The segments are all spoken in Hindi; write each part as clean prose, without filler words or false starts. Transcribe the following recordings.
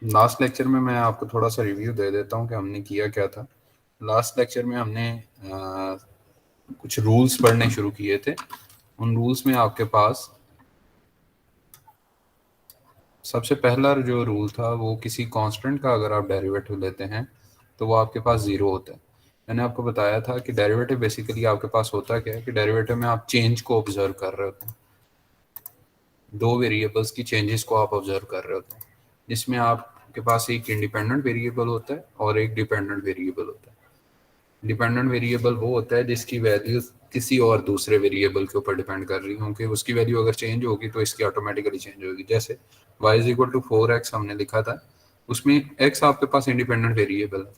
लास्ट लेक्चर में मैं आपको थोड़ा सा रिव्यू दे देता हूँ कि हमने किया क्या था। लास्ट लेक्चर में हमने कुछ रूल्स पढ़ने शुरू किए थे। उन रूल्स में आपके पास सबसे पहला जो रूल था वो किसी कांस्टेंट का अगर आप डेरिवेटिव लेते हैं तो वो आपके पास ज़ीरो होता है। मैंने आपको बताया था कि डेरिवेटिव बेसिकली आपके पास होता क्या है कि डेरिवेटिव में आप चेंज को ऑब्जर्व कर रहे होते हैं, दो वेरिएबल्स की चेंजेस को आप ऑब्जर्व कर रहे होते हैं, जिसमें आपके पास एक इंडिपेंडेंट वेरिएबल होता है और एक डिपेंडेंट वेरिएबल होता है। डिपेंडेंट वेरिएबल वो होता है जिसकी वैल्यू किसी और दूसरे वेरिएबल के ऊपर डिपेंड कर रही होगी, उसकी वैल्यू अगर चेंज होगी तो इसकी ऑटोमेटिकली चेंज होगी। जैसे y is equal to 4x हमने लिखा था, उसमें x आपके पास इंडिपेंडेंट वेरिएबल है।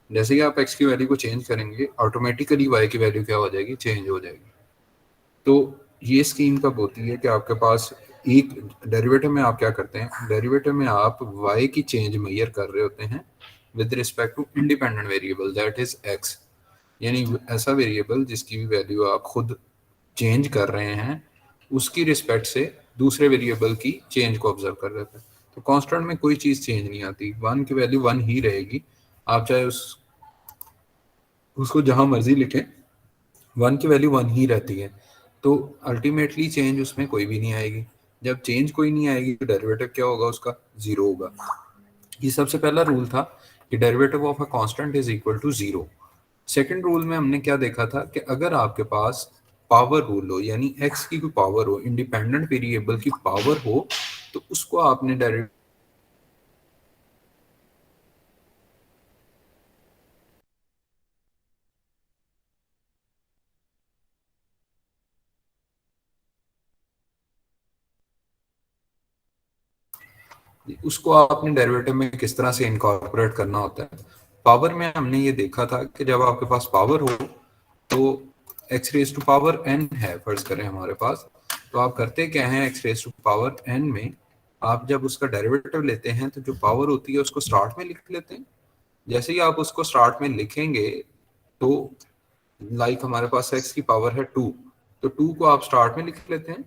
जैसे ही आप x की वैल्यू को चेंज करेंगे ऑटोमेटिकली y की वैल्यू क्या हो जाएगी, चेंज हो जाएगी। तो ये स्कीम कब होती है कि आपके पास एक डेरिवेटिव में आप क्या करते हैं, डेरिवेटिव में आप y की चेंज मेजर कर रहे होते हैं with respect to independent variable that is x, यानी ऐसा वेरिएबल जिसकी भी वैल्यू आप खुद चेंज कर रहे हैं उसकी रिस्पेक्ट से दूसरे वेरिएबल की चेंज को ऑब्जर्व कर रहे थे। तो कांस्टेंट में कोई चीज चेंज नहीं आती, वन की वैल्यू वन ही रहेगी। आप चाहे उसको जहां मर्जी लिखें, वन की वैल्यू वन ही रहती है। तो अल्टीमेटली चेंज उसमें कोई भी नहीं आएगी। जब चेंज कोई नहीं आएगी तो डेरिवेटिव क्या होगा, उसका जीरो होगा। ये सबसे पहला रूल था कि derivative of a constant is equal to zero. Second rule में हमने क्या देखा था कि अगर आपके पास पावर रूल हो, यानी एक्स की कोई पावर हो, इंडिपेंडेंट वेरिएबल की पावर हो, तो उसको आपने डायरेक्ट उसको आपने डेरिवेटिव में किस तरह से इनकॉर्पोरेट करना होता है। पावर में हमने ये देखा था कि जब आपके पास पावर हो तो x raise to power n है, फर्ज करें हमारे पास, तो आप करते क्या हैं, x raise to power n में आप जब उसका डेरिवेटिव लेते हैं तो जो पावर होती है उसको स्टार्ट में लिख लेते हैं। जैसे ही आप उसको स्टार्ट में लिखेंगे तो लाइक हमारे पास एक्स की पावर है टू, तो टू को आप स्टार्ट में लिख लेते हैं।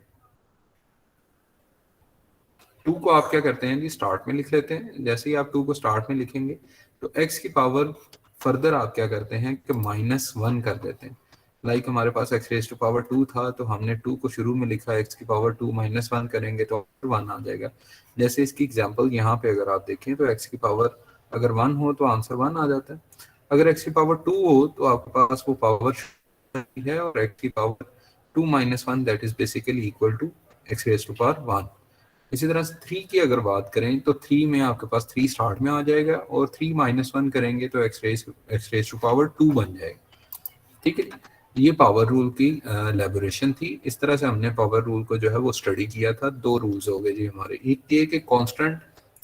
टू को आप क्या करते हैं जी, स्टार्ट में लिख लेते हैं। जैसे ही आप टू को स्टार्ट में लिखेंगे तो एक्स की पावर फर्दर आप क्या करते हैं कि माइनस वन कर देते हैं। लाइक हमारे पास x raise to power two था तो हमने टू को शुरू में लिखा, एक्स की पावर टू माइनस वन करेंगे तो वन आ जाएगा। जैसे इसकी एग्जाम्पल यहाँ पे अगर आप देखें तो एक्स की पावर अगर वन हो तो आंसर वन आ जाता है। अगर एक्स की पावर टू हो तो आपके पास वो पावर है, और एक्स की power two minus one that is basically equal to x raise to power one. इसी तरह से थ्री की अगर बात करें तो थ्री में आपके पास थ्री स्टार्ट में आ जाएगा, और थ्री माइनस वन करेंगे तो x raise to power two बन जाएगा। ठीक है, ये पावर रूल की एलेबोरेशन थी। इस तरह से हमने पावर रूल को जो है वो स्टडी किया था। दो रूल्स हो गए जी हमारे, एक ये कि कांस्टेंट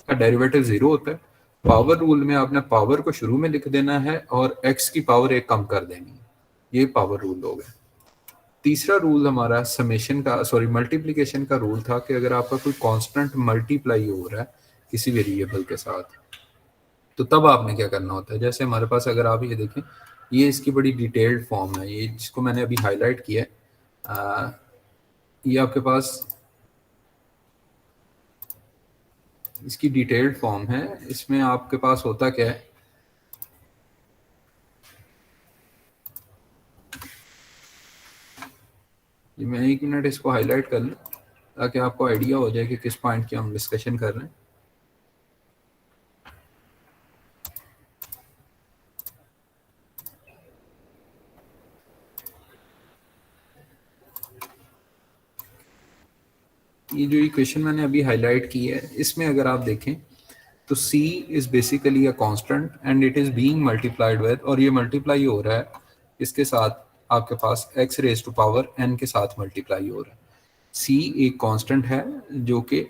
का डेरिवेटिव जीरो होता है। पावर रूल में आपने पावर को शुरू में लिख देना है और एक्स की पावर एक कम कर देनी है। ये पावर रूल हो गया। तीसरा रूल हमारा समेशन का, सॉरी मल्टीप्लिकेशन का रूल था कि अगर आपका कोई कांस्टेंट मल्टीप्लाई हो रहा है किसी वेरिएबल के साथ तो तब आपने क्या करना होता है। जैसे हमारे पास अगर आप ये देखें, ये इसकी बड़ी डिटेल्ड फॉर्म है, ये जिसको मैंने अभी हाईलाइट किया है। ये आपके पास इसकी डिटेल्ड फॉर्म है। इसमें आपके पास होता क्या है, ये मैं एक मिनट इसको हाईलाइट कर लूँ ताकि आपको आइडिया हो जाए कि किस पॉइंट की हम डिस्कशन कर रहे हैं। ये जो इक्वेशन मैंने अभी हाईलाइट की है इसमें अगर आप देखें तो c is basically a constant and it is being multiplied with, और ये मल्टीप्लाई हो रहा है इसके साथ, आपके पास x raise to power n के साथ मल्टीप्लाई हो रहा है। c एक कांस्टेंट है जो कि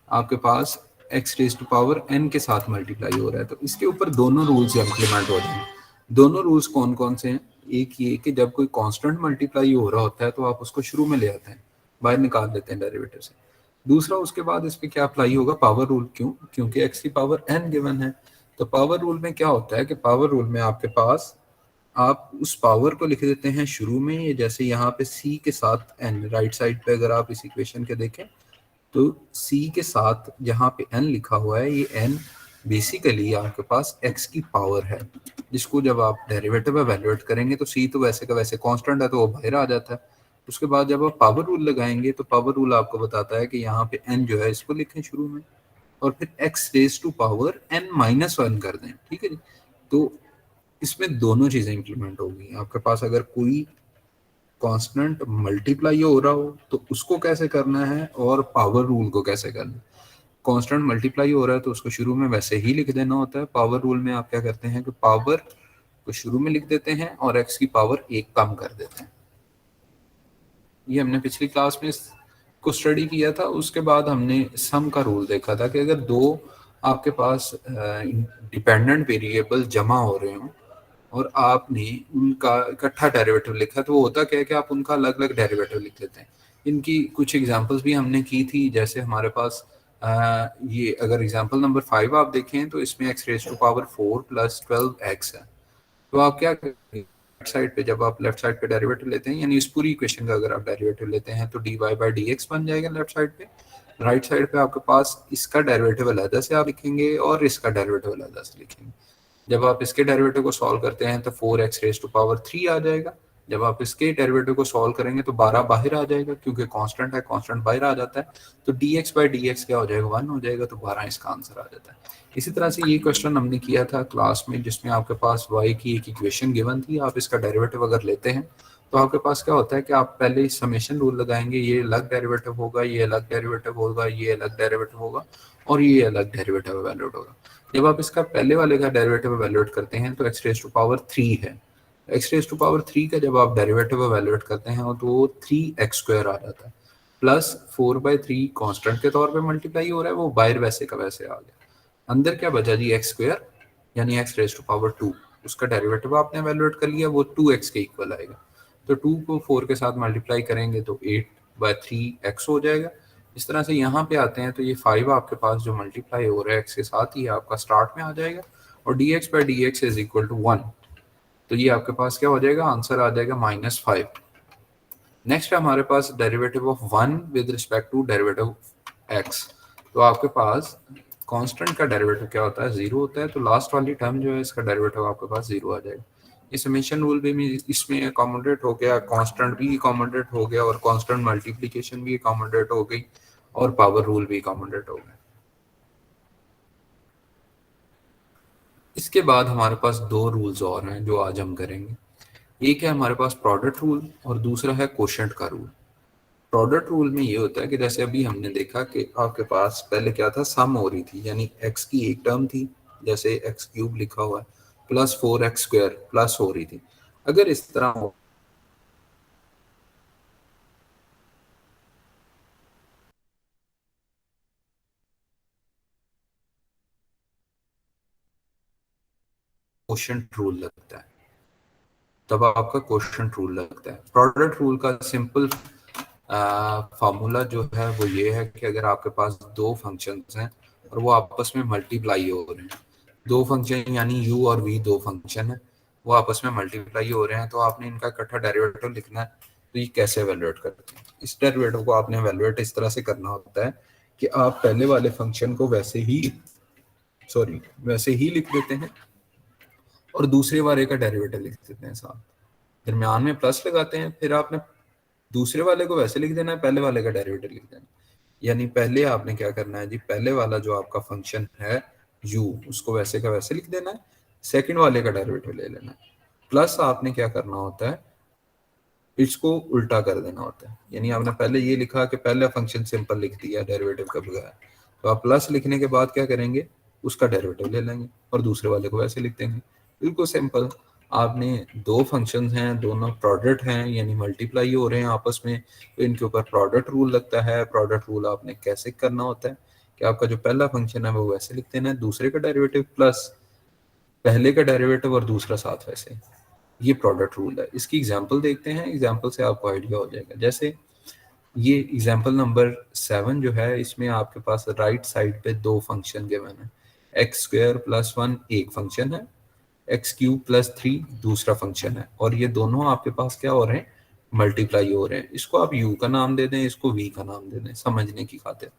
आपके पास x raise to power n के साथ मल्टीप्लाई हो रहा है, तो इसके ऊपर दोनों रूल्स इंप्लीमेंट हो जाएंगे। दोनों रूल्स कौन कौन से हैं, एक ये कि जब कोई कांस्टेंट मल्टीप्लाई हो रहा होता है तो आप उसको शुरू में ले आते हैं, बाहर निकाल देते हैं डेरिवेटिव से। दूसरा, उसके बाद इस पे क्या अप्लाई होगा, पावर रूल। क्यों, क्योंकि एक्स की पावर एन गिवन है। तो पावर रूल में क्या होता है कि पावर रूल में आपके पास आप उस पावर को लिख देते हैं शुरू में, ये जैसे यहाँ पे सी के साथ एन, राइट साइड पे अगर आप इस इक्वेशन के देखें तो सी के साथ जहाँ पे एन लिखा हुआ है, ये एन बेसिकली आपके पास x की पावर है, जिसको जब आप डेरिवेटिव एवेल्युएट करेंगे तो c तो वैसे का वैसे कांस्टेंट है तो वो बाहर आ जाता है। उसके बाद जब आप पावर रूल लगाएंगे तो पावर रूल आपको बताता है कि यहाँ पे n जो है इसको लिखें शुरू में, और फिर x raise to power n-1 कर दें, ठीक है जी। तो इसमें दोनों चीजें इंप्लीमेंट होगी। आपके पास अगर कोई कांस्टेंट मल्टीप्लाई हो रहा हो तो उसको कैसे करना है, और पावर रूल को कैसे करना है। कांस्टेंट मल्टीप्लाई हो रहा है तो उसको शुरू में वैसे ही लिख देना होता है। पावर रूल में आप क्या करते हैं कि पावर को शुरू में लिख देते हैं और एक्स की पावर एक कम कर देते हैं। ये हमने पिछली क्लास में को स्टडी किया था। उसके बाद हमने सम का रूल देखा था कि अगर दो आपके पास डिपेंडेंट वेरिएबल जमा हो रहे हो और आपने उनका इकट्ठा डेरिवेटिव लिखा, तो वो होता क्या है कि आप उनका अलग अलग डेरिवेटिव लिख लेते हैं। इनकी कुछ एग्जांपल्स भी हमने की थी, जैसे हमारे पास ये अगर एग्जांपल नंबर 5 आप देखें तो इसमें x raise to power 4 plus 12x है। तो आप क्या करेंगे, लेफ्ट साइड पे जब आप लेफ्ट साइड पे डेरिवेटिव लेते हैं, यानी इस पूरी इक्वेशन का अगर आप डेरिवेटिव लेते हैं तो dy बाई डी एक्स बन जाएगा लेफ्ट साइड पे। राइट साइड पे आपके पास इसका डेरिवेटिव अलग से आप लिखेंगे और इसका डेरिवेटिव अलग से लिखेंगे। जब आप इसके डेरिवेटिव को सॉल्व करते हैं तो 4x रेज टू पावर 3 आ जाएगा। जब आप इसके डेरिवेटिव को सॉल्व करेंगे तो 12 बाहर आ जाएगा, क्योंकि कांस्टेंट है, कांस्टेंट बाहर आ जाता है। तो dx बाई डी एक्स क्या हो जाएगा, 1 हो जाएगा, तो 12 इसका आंसर आ जाता है। इसी तरह से ये क्वेश्चन हमने किया था क्लास में, जिसमें आपके पास y की एक इक्वेशन गिवन थी, आप इसका डेरिवेटिव अगर लेते हैं तो आपके पास क्या होता है कि आप पहले समेशन रूल लगाएंगे, ये अलग डेरिवेटिव होगा, ये अलग डेरिवेटिव होगा, ये अलग डेरिवेटिव होगा, और ये अलग डेरिवेटिव वैल्यूड होगा। जब आप इसका पहले वाले का डेरिवेटिव एवेल्युएट करते हैं तो x रेज टू पावर 3 है। x रेज टू पावर 3 का जब आप डेरिवेटिव एवेल्युएट करते हैं तो वो 3x² आ जाता है, प्लस 4/3 कांस्टेंट के तौर पे मल्टीप्लाई हो रहा है, वो बाहर वैसे का वैसे आ गया। अंदर क्या बचा जी, x² यानी x रेज टू पावर 2, उसका डेरिवेटिव आपने एवेल्युएट कर लिया, वो 2x के इक्वल आएगा। तो 2 को 4 के साथ मल्टीप्लाई करेंगे तो 8/3x हो जाएगा। इस तरह से यहाँ पे आते हैं तो ये 5 आपके पास जो मल्टीप्लाई हो रहा है x के साथ ही आपका स्टार्ट में आ जाएगा, और dx by d x is equal to 1। तो ये आपके पास क्या हो जाएगा, आंसर आ जाएगा -5। नेक्स्ट है हमारे पास derivative of 1 with respect to derivative x। तो आपके पास कांस्टेंट का डेरिवेटिव क्या होता है, 0 होता है, तो लास्ट वाली टर्म जो है इसका डेरिवेटिव आपके पास 0 आ जाएगा। ये समेशन रूल भी इसमें अकोमोडेट हो गया, कांस्टेंट भी अकोमोडेट हो गया, और कांस्टेंट मल्टीप्लिकेशन भी अकोमोडेट हो गई, और पावर रूल भी अकोमोडेट हो गया। इसके बाद हमारे पास दो रूल्स और हैं जो आज हम करेंगे। एक है हमारे पास प्रोडक्ट रूल और दूसरा है कोशेंट का रूल। प्रोडक्ट रूल में ये होता है कि जैसे अभी हमने देखा कि आपके पास पहले क्या था, सम हो रही थी, यानी x की एक टर्म थी, जैसे x³ लिखा हुआ है, प्लस 4x² प्लस हो रही थी। अगर इस तरह हो कोशेंट रूल लगता है, तब आपका कोशेंट रूल लगता है। प्रोडक्ट रूल का सिंपल फार्मूला जो है वो ये है कि अगर आपके पास दो फंक्शंस हैं और वो आपस में मल्टीप्लाई हो रहे हैं, दो फंक्शन यानी u और v दो फंक्शन है, वो आपस में मल्टीप्लाई हो रहे हैं, तो आपने इनका इकट्ठा डेरिवेटिव लिखना है। तो ये कैसे एवेल्युएट करते हैं, इस डेरिवेटिव को आपने एवेल्युएट इस तरह से करना होता है कि आप पहले वाले फंक्शन को वैसे ही लिख देते हैं और दूसरे वाले का डेरिवेटिव लिख देते हैं साथ, दरम्यान में प्लस लगाते हैं, फिर आपने दूसरे वाले को वैसे लिख देना है, पहले वाले का डेरिवेटिव लिख देना है। यानी पहले आपने क्या करना है जी, पहले वाला जो आपका फंक्शन है u, उसको वैसे का वैसे लिख देना है, सेकंड वाले का डेरिवेटिव ले लेना है, प्लस आपने क्या करना होता है, इसको उल्टा कर देना होता है। यानी आपने पहले ये लिखा कि पहला फंक्शन सिंपल लिख दिया डेरिवेटिव का बगैर, तो आप प्लस लिखने के बाद क्या करेंगे, उसका डेरिवेटिव ले लेंगे और दूसरे वाले को वैसे लिख देंगे। बिल्कुल सिंपल। आपने दो फंक्शंस हैं, दोनों प्रोडक्ट हैं, यानी मल्टीप्लाई हो रहे हैं आपस में, तो इनके ऊपर प्रोडक्ट रूल लगता है। प्रोडक्ट रूल आपने कैसे करना होता है कि आपका जो पहला फंक्शन है वो वैसे लिख देना है, दूसरे का डेरिवेटिव प्लस पहले का डेरिवेटिव और दूसरा साथ वैसे। ये प्रोडक्ट रूल है। इसकी एग्जांपल देखते हैं, एग्जांपल से आपको आइडिया हो जाएगा। जैसे ये एग्जांपल नंबर 7 जो है, इसमें आपके पास राइट साइड पे दो फंक्शन गिवन है, x² प्लस 1 एक फंक्शन है, x³ प्लस 3 दूसरा फंक्शन है, और ये दोनों आपके पास क्या हो रहे हैं, मल्टीप्लाई हो रहे हैं। इसको आप u का नाम दे दें, इसको v का नाम दे दें समझने की खातिर।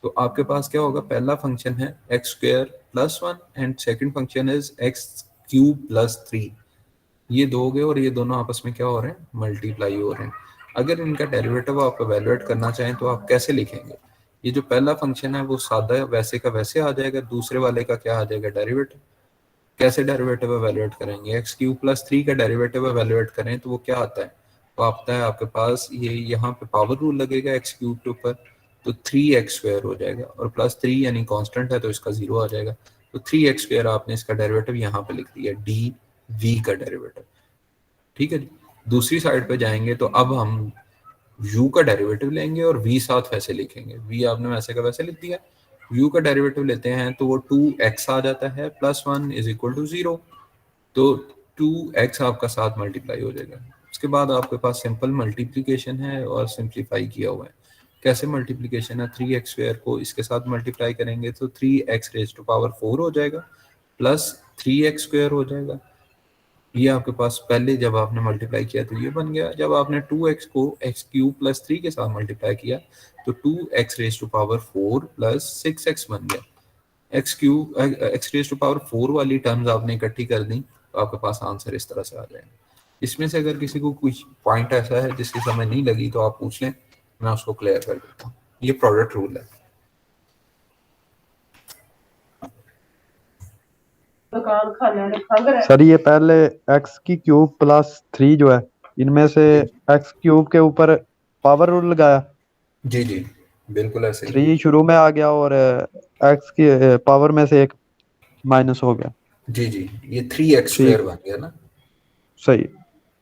तो आपके पास क्या होगा, पहला फंक्शन है x² +1 and second function is x³ + 3। ये दो हो गए और ये दोनों आपस में क्या हो रहे हैं, मल्टीप्लाई हो रहे हैं। अगर इनका डेरिवेटिव आप एवेलुएट करना चाहें तो आप कैसे लिखेंगे? ये जो पहला फंक्शन है वो सादा वैसे का वैसे आ जाएगा, दूसरे वाले का क्या आ जाएगा, डेरिवेटिव। कैसे डेरिवेटिव एवेलुएट करेंगे? x³ + 3 का डेरिवेटिव एवेलुएट करें तो वो क्या आता है, तो आता है आपके पास ये यहाँ पे पावर रूल लगेगा x³ के ऊपर, तो 3x² हो जाएगा, और +3 यानी कांस्टेंट है तो इसका 0 आ जाएगा। तो 3x² आपने इसका डेरिवेटिव यहाँ पे लिख दिया, डी वी का डेरिवेटिव। ठीक है जी। दूसरी साइड पे जाएंगे तो अब हम u का डेरिवेटिव लेंगे और v साथ वैसे लिखेंगे। v आपने वैसे का वैसे लिख दिया। u का डेरिवेटिव लेते हैं तो वो 2x आ जाता है, +1 = 0। तो 2x आपका साथ मल्टीप्लाई हो जाएगा। उसके बाद आपके पास सिंपल मल्टीप्लीकेशन है और सिंप्लीफाई किया हुआ है। कैसे मल्टीप्लीकेशन है? 3x² को इसके साथ मल्टीप्लाई करेंगे तो 3x⁴ हो जाएगा, +3x² हो जाएगा। ये आपके पास पहले जब आपने मल्टीप्लाई किया तो ये बन गया। जब आपने 2x को x³ + 3 के साथ मल्टीप्लाई किया तो 2x⁴ + 6x बन गया। x⁴ वाली टर्म्स आपने इकट्ठी कर दी तो आपके पास आंसर इस तरह से आ जाएगा। इसमें से अगर किसी को कुछ पॉइंट ऐसा है जिसकी समझ नहीं लगी तो आप पूछ लें, मैं उसको क्लियर कर देता हूँ। ये प्रोडक्ट रूल है। सर ये पहले x³ + 3 जो है, इनमें से x³ के ऊपर पावर रूल लगाया, जी जी, बिल्कुल ऐसे ही। 3 शुरू में आ गया और x की पावर में से एक माइनस हो गया। जी जी, ये 3x² ठीक, बन गया ना। सही।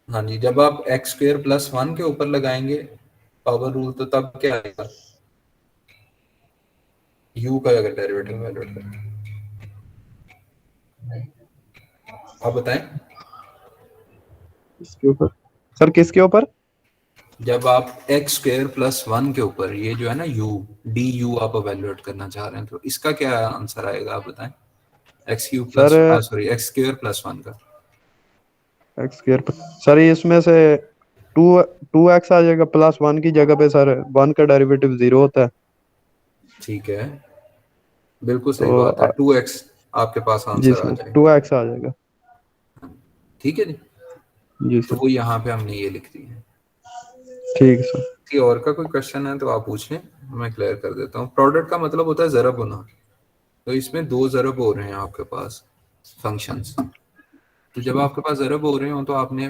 हाँ जी, जब आप x² + 1 के ऊपर लगाएंगे पावर रूल तो तब क्या आएगा, u का अगर डेरिवेटिव वैल्यूएट करें, आप बताएं। इसके ऊपर सर, किसके ऊपर? जब आप x² + 1 के ऊपर ये जो है ना u, डी यू आप एवेल्युएट करना चाह रहे हैं तो इसका क्या आंसर आएगा, आप बताएं। सर x³ + 1 का। x², सर इसमें से टू 2x आ जाएगा, +1 की जगह पे सर 1 का डेरिवेटिव 0 होता है। ठीक है, बिल्कुल तो सही बात है, 2x आपके पास जी आंसर आ सर, जाएगा। 2x आ जाएगा। ठीक है जी, जी तो सर। वो यहाँ पे हमने ये लिख दी है। ठीक है सर। कि और का कोई क्वेश्चन है तो आप पूछें, मैं क्लियर कर देता हूँ। प्रोडक्ट का मतलब होता है ज़रब होना। तो इसमें दो ज़रब हो रहे हैं आपके पास फंक्शंस। तो जब आपके पास ज़रब हो रहे हो तो आपने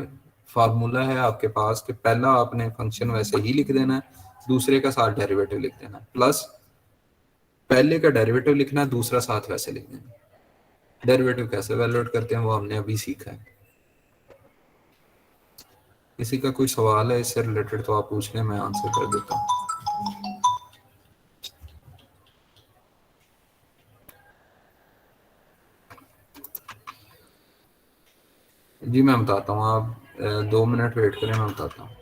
फार्मूला है आपके पास कि पहला आपने फंक्शन वैसे ही लिख देना है, दूसरे का साथ डेरिवेटिव लिख देना है, प्लस पहले का डेरिवेटिव लिखना है, दूसरा साथ वैसे लिख देना है। डेरिवेटिव कैसे वैल्यूएट करते हैं वो हमने अभी सीखा है। किसी का कोई सवाल है इससे रिलेटेड तो आप पूछ लें, मैं आंसर कर देता हूँ। जी मैं बताता हूँ, आप 2 मिनट वेट करें, मैं बताता हूँ।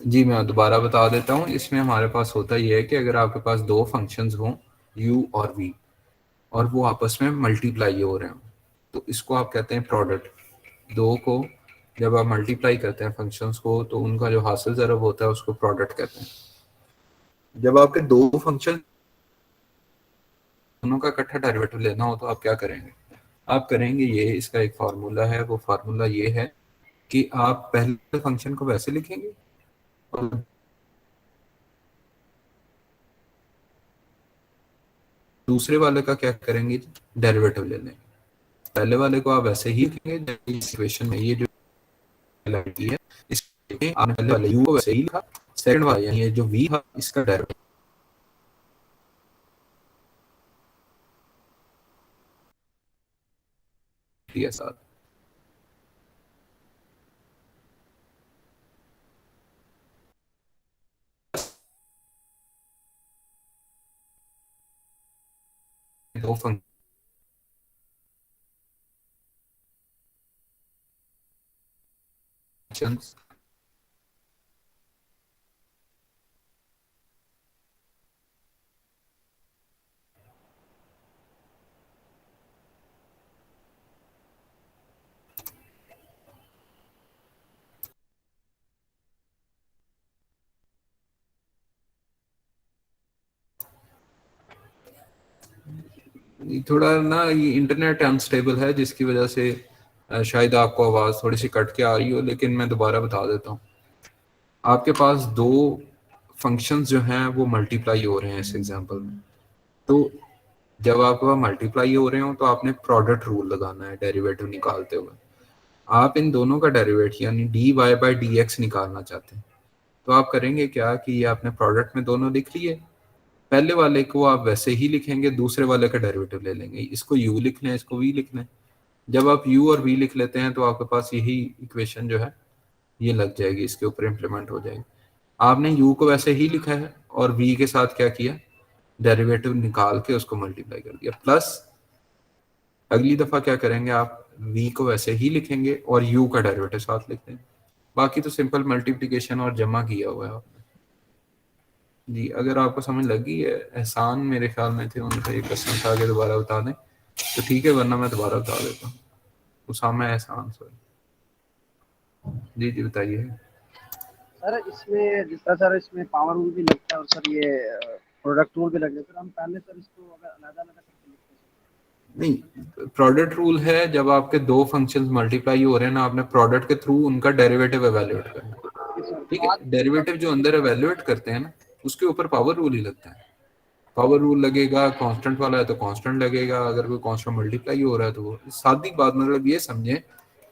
जी मैं दोबारा बता देता हूँ। इसमें हमारे पास होता ये है कि अगर आपके पास दो फंक्शंस हों u और v, और वो आपस में मल्टीप्लाई हो रहे हों, तो इसको आप कहते हैं प्रोडक्ट। दो को जब आप मल्टीप्लाई करते हैं फंक्शंस को तो उनका जो हासिल ज़रब होता है उसको प्रोडक्ट कहते हैं। जब आपके दो फंक्शन दोनों का इकट्ठा डेरिवेटिव लेना हो तो आप क्या करेंगे? आप करेंगे ये, इसका एक फार्मूला है, वो फार्मूला ये है कि आप पहले फंक्शन को वैसे लिखेंगे और दूसरे वाले का क्या करेंगे, डेरिवेटिव ले लेंगे। पहले वाले को आप वैसे ही लिखेंगे इस इक्वेशन में, ये जो लगती है इसमें आपने पहले वाले u को वैसे ही लिखा, सेकंड वाला यानी ये जो v था इसका डेरिवेटिव दिया साथ। दो फंक्शंस थोड़ा ना ये इंटरनेट अनस्टेबल है जिसकी वजह से शायद आपको आवाज़ थोड़ी सी कट के आ रही हो, लेकिन मैं दोबारा बता देता हूँ। आपके पास दो फंक्शंस जो हैं वो मल्टीप्लाई हो रहे हैं इस एग्जांपल में। तो जब आपके पास मल्टीप्लाई हो रहे हो तो आपने प्रोडक्ट रूल लगाना है डेरिवेटिव निकालते हुए। आप इन दोनों का डेरिवेटिव यानी d y by d x निकालना चाहते हैं, तो आप करेंगे क्या कि ये आपने प्रोडक्ट में दोनों लिख लिए, पहले वाले को आप वैसे ही लिखेंगे, दूसरे वाले का डेरिवेटिव ले लेंगे, इसको u लिख लें, इसको v लिख लें। जब आप u और v लिख लेते हैं तो आपके पास यही इक्वेशन जो है ये लग जाएगी, इसके ऊपर इम्प्लीमेंट हो जाएगी। आपने u को वैसे ही लिखा है और v के साथ क्या किया, डेरिवेटिव निकाल के उसको मल्टीप्लाई कर दिया, प्लस अगली दफा क्या करेंगे आप v को वैसे ही लिखेंगे और u का डेरिवेटिव साथ लिखते हैं। बाकी तो सिंपल मल्टीप्लिकेशन और जमा किया हुआ है आपने। जी, अगर आपको समझ लगी है, एहसान मेरे ख्याल में थे, उनका ये क्वेश्चन था, आगे दोबारा बता दें तो ठीक है, वरना मैं दोबारा बता देता हूँ। उसामा एहसान सॉरी। जी जी बताइए। सर इसमें जिस तरह सर इसमें पावर रूल भी लगता है और सर ये प्रोडक्ट रूल भी लगता है, सर हम पहले सर इसको अगर अलग अलग करके लिखते हैं। नहीं, प्रोडक्ट रूल है जब आपके दो फंक्शंस मल्टीप्लाई हो रहे हैं ना, आपने प्रोडक्ट के थ्रू उनका डेरिवेटिव एवेल्युएट करना है। ठीक है, डेरिवेटिव जो अंदर एवेल्युएट करते हैं ना उसके ऊपर पावर रूल ही लगता है। पावर रूल लगेगा, कांस्टेंट वाला है तो कांस्टेंट लगेगा, अगर कोई कांस्टेंट मल्टीप्लाई हो रहा है तो वो सादी बात, मतलब ये समझे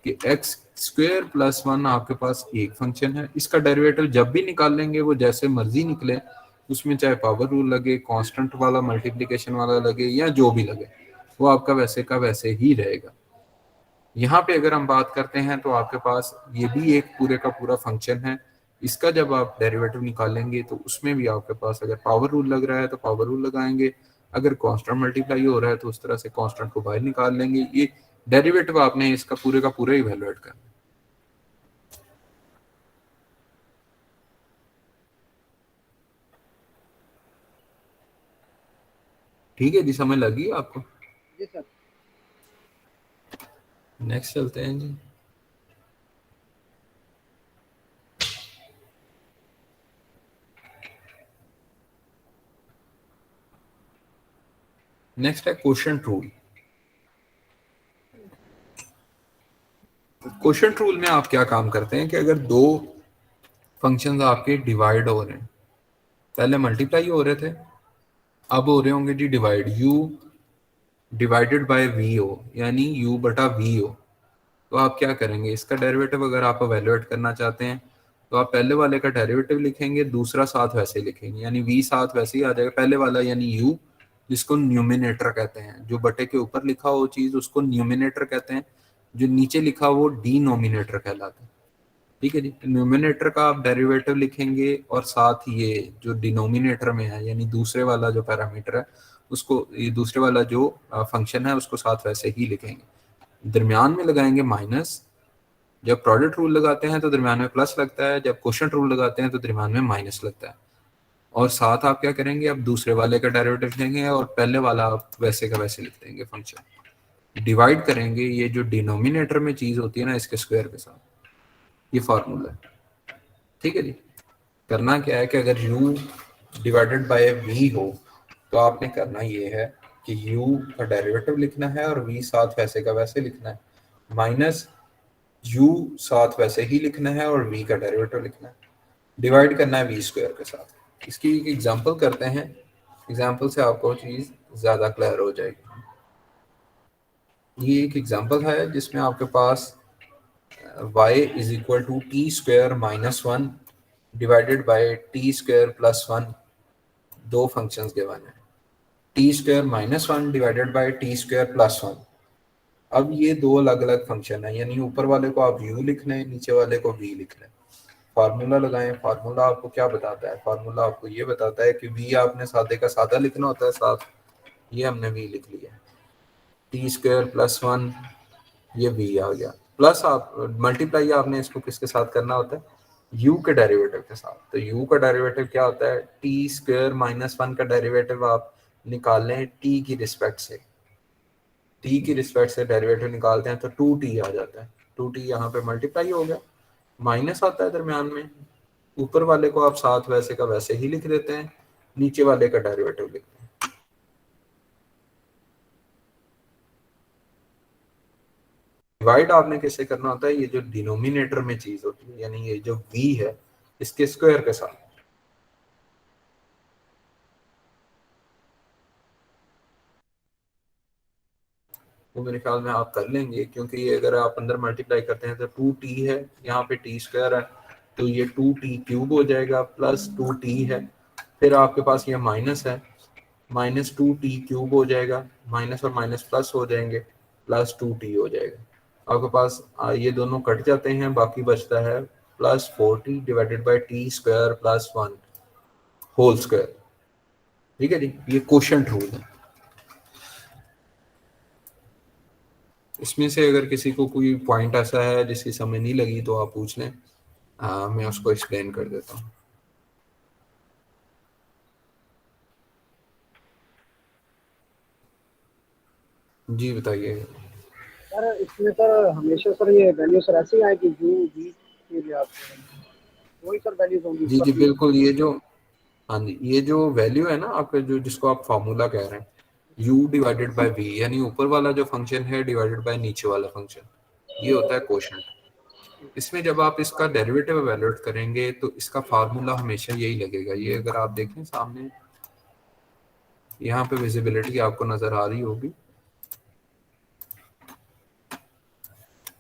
कि एक्स स्क्वेयर प्लस वन आपके पास एक फंक्शन है, इसका डेरिवेटिव जब भी निकाल लेंगे वो जैसे मर्जी निकले, उसमें चाहे पावर रूल लगे, कांस्टेंट वाला मल्टीप्लिकेशन वाला लगे या जो भी लगे, वो आपका वैसे का वैसे ही रहेगा। यहाँ पे अगर हम बात करते हैं तो आपके पास ये भी एक पूरे का पूरा फंक्शन है, इसका जब आप डेरिवेटिव निकालेंगे तो उसमें भी आपके पास अगर पावर रूल लग रहा है तो पावर रूल लगाएंगे, अगर कांस्टेंट मल्टीप्लाई हो रहा है तो उस तरह से कांस्टेंट को बाहर निकाल लेंगे। ये डेरिवेटिव आपने इसका पूरे का पूरा इवेलुएट करना। ठीक है जी, समझ लगी आपको? जी सर। नेक्स्ट चलते हैं जी। नेक्स्ट है क्वोशिएंट रूल। क्वोशिएंट रूल में आप क्या काम करते हैं कि अगर दो फंक्शंस आपके डिवाइड हो रहे हैं, पहले मल्टीप्लाई हो रहे थे, अब हो रहे होंगे g divide, u divided by v हो यानी u बटा v हो, तो आप क्या करेंगे, इसका डेरिवेटिव अगर आप एवेल्युएट करना चाहते हैं तो आप पहले वाले का डेरिवेटिव लिखेंगे, दूसरा साथ वैसे ही लिखेंगे, यानी v साथ वैसे ही आ जाएगा, पहले वाला यानी u जिसको न्यूमिनेटर कहते हैं, जो बटे के ऊपर लिखा हो चीज उसको न्यूमिनेटर कहते हैं, जो नीचे लिखा वो डिनोमिनेटर कहलाता है। ठीक है जी, न्यूमिनेटर का आप डेरिवेटिव लिखेंगे और साथ ये जो डिनोमिनेटर में है यानी दूसरे वाला जो पैरामीटर है उसको, ये दूसरे वाला जो फंक्शन है उसको साथ वैसे ही लिखेंगे, दरमियान में लगाएंगे माइनस। जब प्रोडक्ट रूल लगाते हैं तो दरमियान में प्लस लगता है, जब क्वोशिएंट रूल लगाते हैं तो दरमियान में माइनस लगता है। और साथ आप क्या करेंगे, अब दूसरे वाले का डेरिवेटिव लेंगे और पहले वाला आप वैसे का वैसे लिख देंगे फंक्शन, डिवाइड करेंगे, ये जो डिनोमिनेटर में चीज होती है ना इसके स्क्वायर के साथ, ये फार्मूला है। ठीक है जी, करना क्या है कि अगर u डिवाइडेड बाय v हो तो आपने करना ये है कि u का डेरिवेटिव लिखना है और v साथ वैसे का वैसे लिखना है, माइनस u साथ वैसे ही लिखना है और v का डेरिवेटिव लिखना है, डिवाइड करना है v स्क्वायर के साथ। इसकी एक एग्जांपल करते हैं, एग्जांपल से आपको चीज ज्यादा क्लियर हो जाएगी। ये एक एग्जांपल है जिसमें आपके पास y is equal to t square minus one divided by t square plus one, दो फंक्शंस गिवन है, t square minus one divided by t square plus one. अब ये दो अलग अलग फंक्शन है, यानी ऊपर वाले को आप u लिख लें, नीचे वाले को v लिख लें। फार्मूला लगाएं। फार्मूला आपको क्या बताता है? फार्मूला आपको ये बताता है कि v आपने सादे का सादा लिखना होता है, साथ ये हमने v लिख लिया, टी स्क्वायर प्लस वन, ये v आ गया, प्लस आप मल्टीप्लाई आपने इसको किसके साथ करना होता है? u के डेरिवेटिव के साथ। तो u का डेरिवेटिव क्या होता है? टी स्क्वायर माइनस वन का डेरिवेटिव आप निकाल लें t की रिस्पेक्ट से, t की रिस्पेक्ट से डेरिवेटिव निकालते हैं तो 2t आ जाता है, 2t यहाँ पे मल्टीप्लाई हो गया, माइनस आता है दरम्यान में, ऊपर वाले को आप साथ वैसे का वैसे ही लिख देते हैं, नीचे वाले का डेरिवेटिव लिखते हैं। डिवाइड आपने कैसे करना होता है? ये जो डिनोमिनेटर में चीज होती है, यानी ये जो v है इसके स्क्वायर के साथ। वो मेरे ख्याल में आप कर लेंगे, क्योंकि ये अगर आप अंदर मल्टीप्लाई करते हैं तो 2t है, यहाँ पे t स्क्वायर है, तो ये 2t क्यूब हो जाएगा प्लस 2t है, फिर आपके पास ये माइनस है, माइनस 2t क्यूब हो जाएगा, माइनस और माइनस प्लस हो जाएंगे, प्लस 2t हो जाएगा। आपके पास ये दोनों कट जाते हैं, बाकी बचता है plus 4t divided by t square plus one whole square. ठीक है जी, ये क्वोशंट रूल है। इसमें से अगर किसी को कोई पॉइंट ऐसा है जिसकी समझ नहीं लगी तो आप पूछ लें, मैं उसको एक्सप्लेन कर देता हूँ। जी बताइए। सर इसमें सर हमेशा सर ये वैल्यू सर ऐसे ही आएगी u v के लिए आपको वही सर वैल्यूज होंगी जी ऊपर जी भी। बिल्कुल, ये जो, हाँ जी, ये जो वैल्यू है ना आपके, जो जिसको आप फार्मूला कह रहे हैं u डिवाइडेड बाय v, यानी ऊपर वाला जो फंक्शन है डिवाइडेड बाय नीचे वाला फंक्शन, ये होता है क्वोशंट। इसमें जब आप इसका डेरिवेटिव एवेलुएट करेंगे तो इसका फार्मूला हमेशा यही लगेगा। ये अगर आप देखें सामने, यहाँ पे विजिबिलिटी आपको नजर आ रही होगी,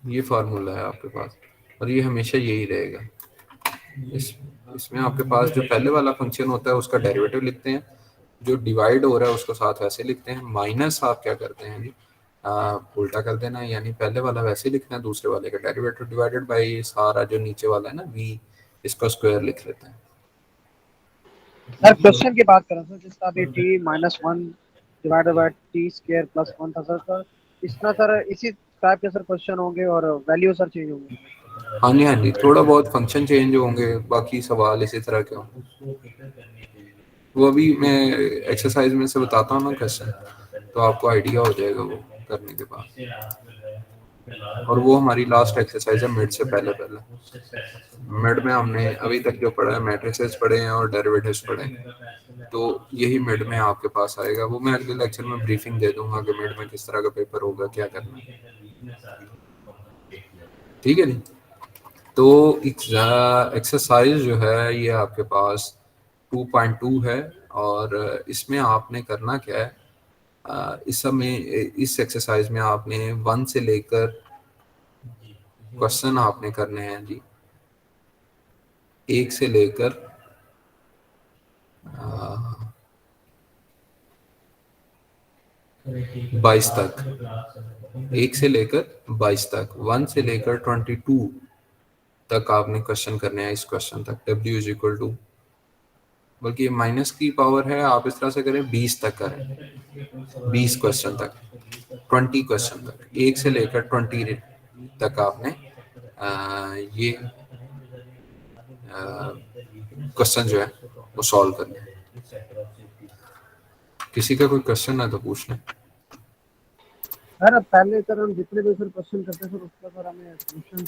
ये फार्मूला है आपके पास, और ये हमेशा यही रहेगा। इसमें आपके पास जो पहले वाला फंक्शन होता है उसका डेरिवेटिव लिखते हैं, जो डिवाइड हो रहा है उसको साथ वैसे लिखते हैं, माइनस आप क्या करते हैं जी, उल्टा कर देना है, यानी पहले वाला वैसे लिखना है, दूसरे वाले का डेरिवेटिव डिवाइडेड बाय सारा जो नीचे वाला है ना v, इसका स्क्वायर लिख लेते हैं। सर क्वेश्चन की बात करें सर, जिसका अभी t minus one divided by t square plus one था सर, सर इसमें सर इसी टाइप के सर क्वेश्चन होंगे और वैल्यू सर चेंज होंगे। हाँ जी हाँ जी, थोड़ा बहुत फंक्शन चेंज होंगे, बाकी सवाल इसी तरह के होंगे। वो अभी मैं एक्सरसाइज में से बताता हूँ ना क्वेश्चन, तो आपको आइडिया हो जाएगा वो करने के बाद। और वो हमारी लास्ट एक्सरसाइज है मिड से पहले पहले। मिड में हमने अभी तक जो पढ़ा है मैट्रिसेस पढ़े हैं और डेरिवेटिव्स पढ़े हैं, तो यही मिड में आपके पास आएगा। वो मैं अगले लेक्चर में ब्रीफिंग दे दूंगा कि मिड में किस तरह का पेपर होगा, क्या करना है। ठीक है जी। तो एक्सरसाइज जो है ये आपके पास 2.2 है, और इसमें आपने करना क्या है, इस समय इस एक्सरसाइज में आपने 1 से लेकर क्वेश्चन आपने करने हैं जी, 1 से लेकर 22 तक, 1 से लेकर 22 तक, 1 से लेकर 22 तक आपने क्वेश्चन करने हैं। इस क्वेश्चन तक w इज इक्वल टू, बल्कि माइनस की पावर है, आप इस तरह से करें 20 तक करें, 20 क्वेश्चन तक, 20 क्वेश्चन तक, 1 से लेकर 20 तक आपने ये क्वेश्चन जो है वो सॉल्व करने हैं। किसी का कोई क्वेश्चन है तो पूछ लें। सर पहले सर हम जितने भी सर क्वेश्चन करते हैं सर उसका सर हमें सोल्यूशन